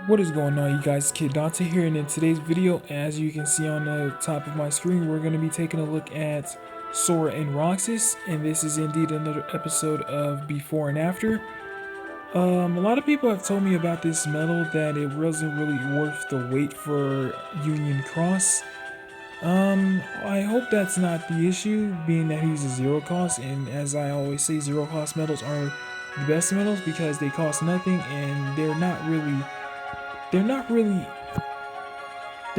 What is going on, you guys? Kid Dante here, and in today's video, as you can see on the top of my screen, we're going to be taking a look at Sora and Roxas, and this is indeed another episode of Before and After. A lot of people have told me about this medal that it wasn't really worth the wait for Union Cross. I hope that's not the issue, being that he's a zero cost, and as I always say, zero cost medals are the best medals because they cost nothing and they're not really they're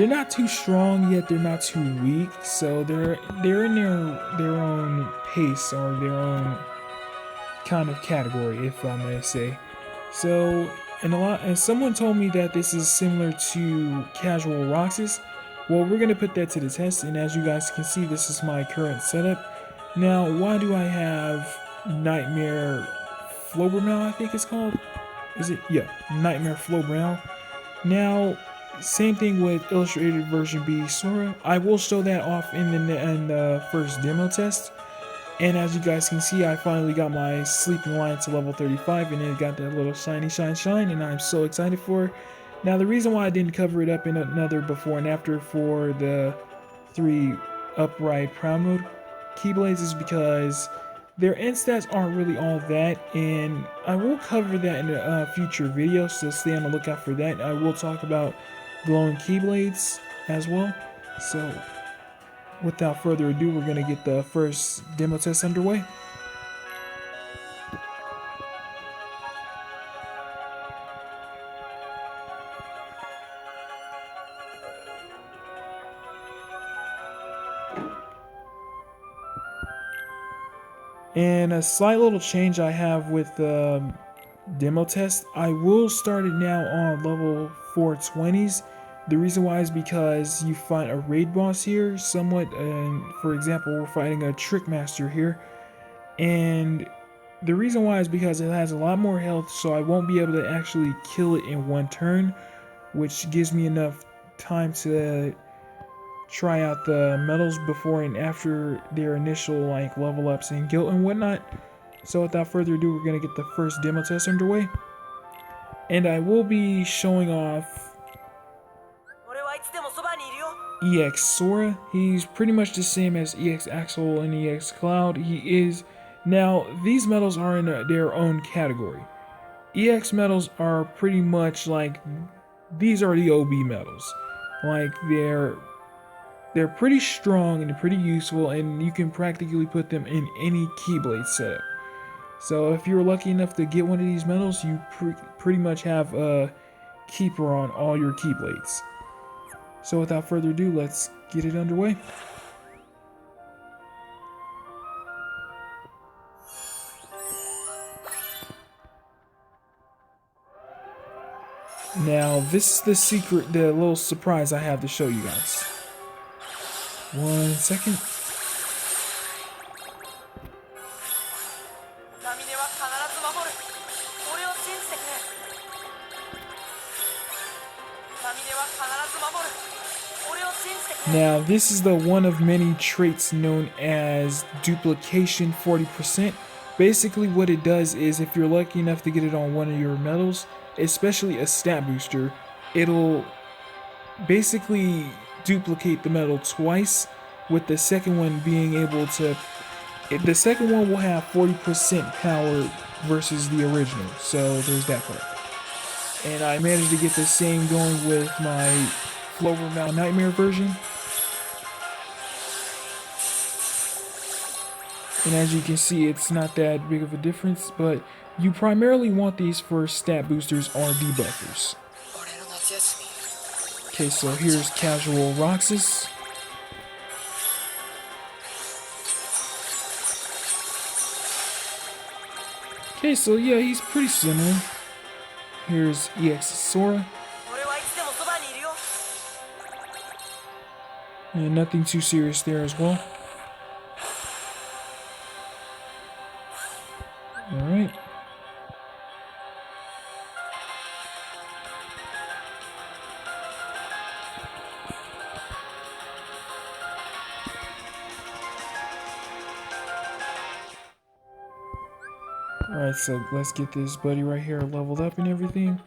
not too strong yet they're not too weak, so they're in their own pace or their own kind of category, if I may say. So and someone told me that this is similar to Casual Roxas. Well, we're gonna put that to the test, and as you guys can see, this is my current setup. Now, why do I have Nightmare Flobermal, I think it's called? Is it? Yeah, Nightmare Flobermal. Now, same thing with Illustrated version B Sora. I will show that off in the first demo test. And as you guys can see, I finally got my Sleeping Lion to level 35, and it got that little shiny shine, and I'm so excited for it. Now, the reason why I didn't cover it up in another before and after for the 3 upright Proud Mode Keyblades is because their end stats aren't really all that, and I will cover that in a future video, so stay on the lookout for that. I will talk about glowing Keyblades as well. So, without further ado, we're going to get the first demo test underway. And a slight little change I have with the demo test, I will start it now on level 420s. The reason why is because you fight a raid boss here somewhat, and for example, we're fighting a trick master here, and the reason why is because it has a lot more health, so I won't be able to actually kill it in one turn, which gives me enough time to try out the medals before and after their initial like level ups and guilt and whatnot. So without further ado, we're gonna get the first demo test underway, and I will be showing off EX Sora. He's pretty much the same as EX Axel and EX Cloud. He is now, these medals are in their own category. EX medals are pretty much like, these are the OB medals. Like they're pretty strong and pretty useful, and you can practically put them in any Keyblade setup. So if you're lucky enough to get one of these medals, you pretty much have a keeper on all your Keyblades. So without further ado, let's get it underway. Now, this is the secret, the little surprise I have to show you guys. 1 second. Now, this is the one of many traits known as duplication 40%. Basically, what it does is if you're lucky enough to get it on one of your medals, especially a stat booster, it'll basically duplicate the medal twice, with the second one being able to, the second one will have 40% power versus the original, so there's that part. And I managed to get the same going with my Flobermal Nightmare version. And as you can see, it's not that big of a difference, but you primarily want these for stat boosters or debuffers. Okay, so here's Casual Roxas. Okay, so yeah, he's pretty similar. Here's EX Sora. And nothing too serious there as well. Alright. Alright, so let's get this buddy right here leveled up and everything.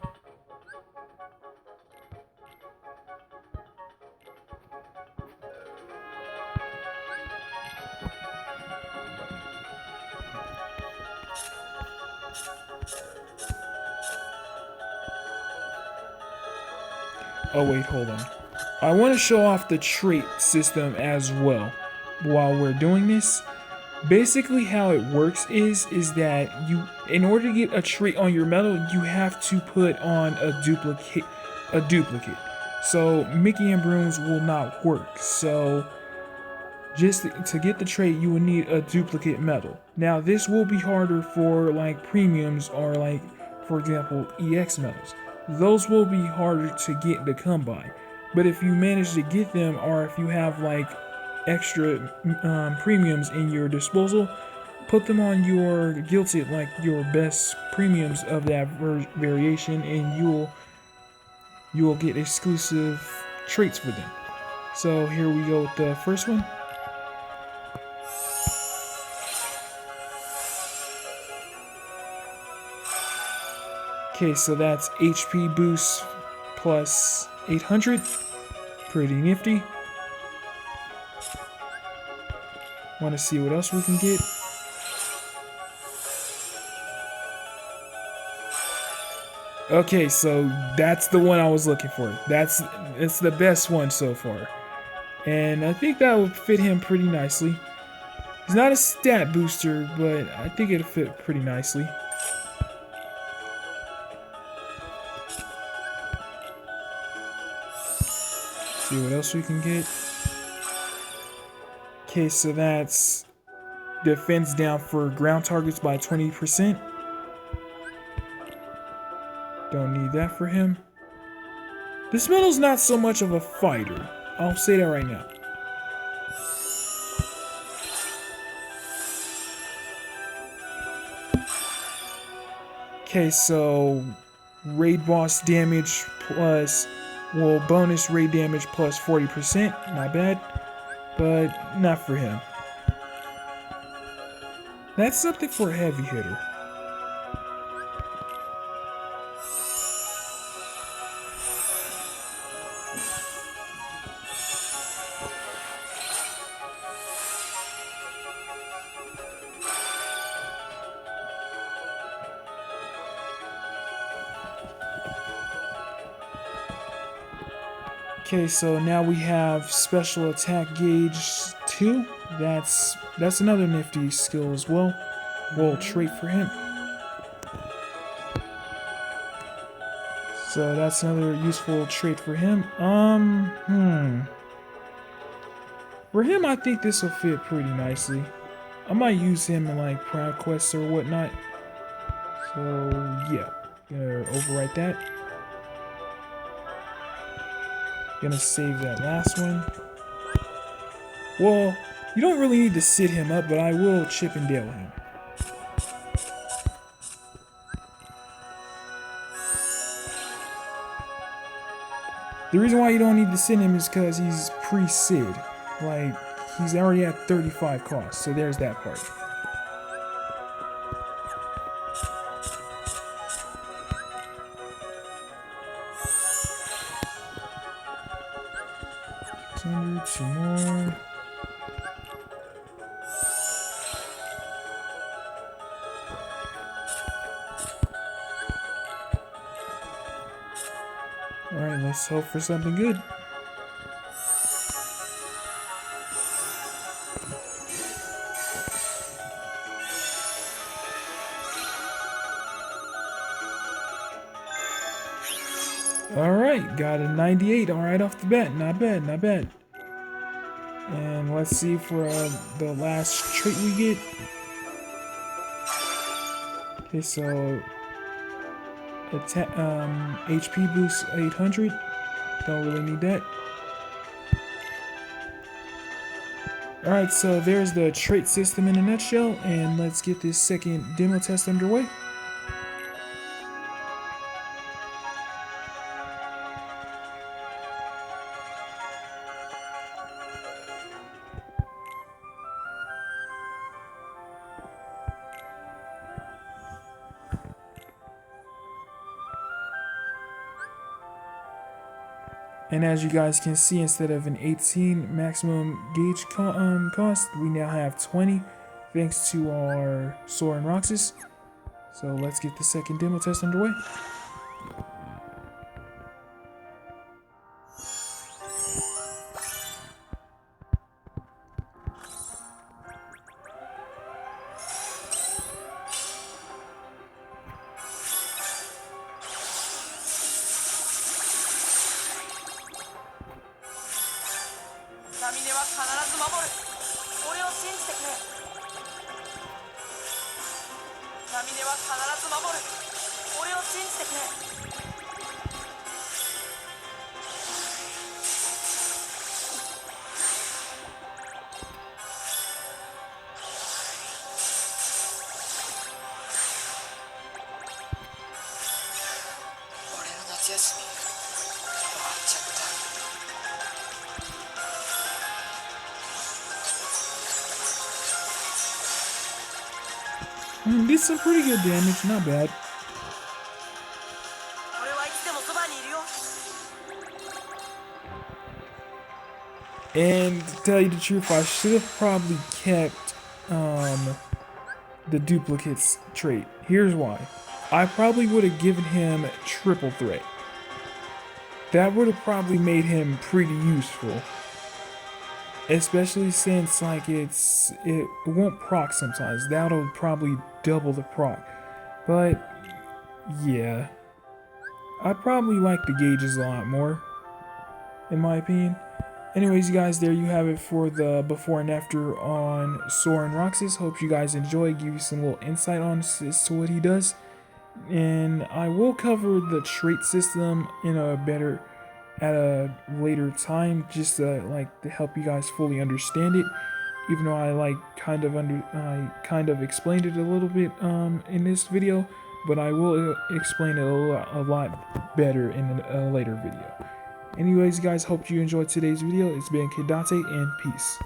Oh wait, hold on. I want to show off the trait system as well while we're doing this. Basically how it works is that you, in order to get a trait on your medal, you have to put on a duplicate. So Mickey and Brooms will not work. So just to get the trait, you will need a duplicate medal. Now this will be harder for like premiums or like, for example, EX medals. Those will be harder to get to come by. But if you manage to get them, or if you have like extra premiums in your disposal, put them on your gilted, like your best premiums of that variation, and you will get exclusive traits for them. So here we go with the first one. Okay, so that's HP boost plus 800. Pretty nifty. Want to see what else we can get. Okay, so that's the one I was looking for. It's the best one so far. And I think that would fit him pretty nicely. He's not a stat booster, but I think it'll fit pretty nicely. See what else we can get. Okay, so that's defense down for ground targets by 20%. Don't need that for him. This medal's not so much of a fighter. I'll say that right now. Okay, so raid boss damage plus, well, bonus raid damage plus 40%. Not bad, but not for him. That's something for a heavy hitter. Okay, so now we have special attack gauge 2. That's another nifty skill as well. Well, trait for him. So that's another useful trait for him. For him, I think this will fit pretty nicely. I might use him in like Proud Quests or whatnot. So yeah, gonna overwrite that. Gonna save that last one. Well, you don't really need to sit him up, but I will Chip and Dale him. The reason why you don't need to sit him is because he's pre-Sid. Like, he's already at 35 cost, so there's that part. Two more. Alright, let's hope for something good. Alright, got a 98 alright off the bat. Not bad, not bad. And let's see for the last trait we get. Okay, so attack, HP boost 800. Don't really need that. Alright, so there's the trait system in a nutshell, and let's get this second demo test underway. And as you guys can see, instead of an 18 maximum gauge cost, we now have 20 thanks to our Sora Roxas. So let's get the second demo test underway. は必ず守る。俺を信じてくれ。ナミネは必ず守る。俺を信じてくれ。俺の夏休み終わっちゃった。Did some pretty good damage, not bad. 俺はいつでもそばにいるよ。 And to tell you the truth, I should have probably kept the duplicates trait. Here's why. I probably would have given him triple threat. That would have probably made him pretty useful. Especially since like it won't proc sometimes. That'll probably double the proc. But yeah. I probably like the gauges a lot more, in my opinion. Anyways, you guys, there you have it for the before and after on Sora Roxas. Hope you guys enjoy, give you some little insight on as to what he does. And I will cover the trait system in at a later time, just to help you guys fully understand it. Even though I kind of explained it a little bit in this video, but I will explain it a lot better in a later video. Anyways, guys, hope you enjoyed today's video. It's been Kidate, and peace.